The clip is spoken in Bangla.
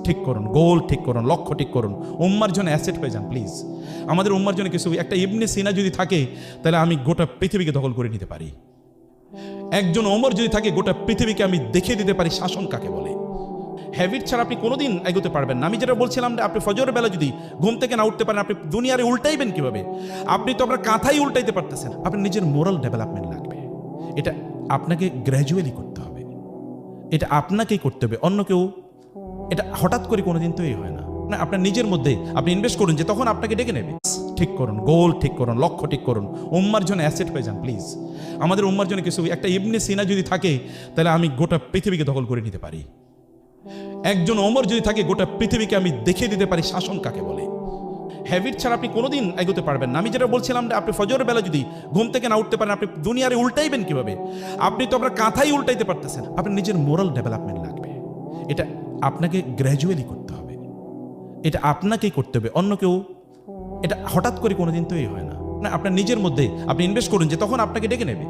ঠিক করুন, গোল ঠিক করুন, লক্ষ্য ঠিক করুন, উম্মার জন্য অ্যাসেট হয়ে যান প্লিজ। আমাদের উম্মার জন্য কিছু একটা ইবনে সিনা যদি থাকে তাহলে আমি গোটা পৃথিবীকে দখল করে নিতে পারি। একজন ওমর যদি থাকে গোটা পৃথিবীকে আমি দেখিয়ে দিতে পারি শাসন কাকে বলে। হ্যাবিট ছাড়া আপনি কোনোদিন এগোতে পারবেন না। আমি যেটা বলছিলাম যে আপনি ফজরের বেলা যদি ঘুম থেকে না উঠতে পারেন, আপনি দুনিয়ারে উল্টাইবেন কিভাবে? আপনি তো আপনার কাঁথাই উল্টাইতে পারতেছেন। আপনার নিজের মোরাল ডেভেলপমেন্ট লাগবে। এটা আপনাকে গ্র্যাজুয়ালি করতে হবে, এটা আপনাকেই করতে হবে, অন্য কেউ এটা হঠাৎ করে কোনোদিন তৈরি হয় না। আপনার নিজের মধ্যে আপনি ইনভেস্ট করুন যে তখন আপনাকে ডেকে নেবে। ঠিক করুন, গোল ঠিক করুন, লক্ষ্য ঠিক করুন, উম্মার জন্য অ্যাসেট হয়ে যান প্লিজ। আমাদের উম্মার জন্য কিছু একটা ইবনে সিনা যদি থাকে তাহলে আমি গোটা পৃথিবীকে দখল করে নিতে পারি। একজন ওমর যদি থাকে গোটা পৃথিবীকে আমি দেখিয়ে দিতে পারি শাসন কাকে বলে। হ্যাবিট ছাড়া আপনি কোনোদিন এগোতে পারবেন না। আমি যেটা বলছিলাম যে আপনি ফজরের বেলা যদি ঘুম থেকে না উঠতে পারেন, আপনি দুনিয়ারে উল্টাইবেন কিভাবে? আপনি তো আপনার কাঁথাই উল্টাইতে পারতেছেন। আপনার নিজের মোরাল ডেভেলপমেন্ট লাগবে। এটা আপনাকে গ্র্যাজুয়ালি করতে হবে, এটা আপনাকেই করতে হবে, অন্য কেউ এটা হঠাৎ করে কোনোদিন তৈরি হয় না। আপনার নিজের মধ্যে আপনি ইনভেস্ট করুন যে তখন আপনাকে ডেকে নেবে।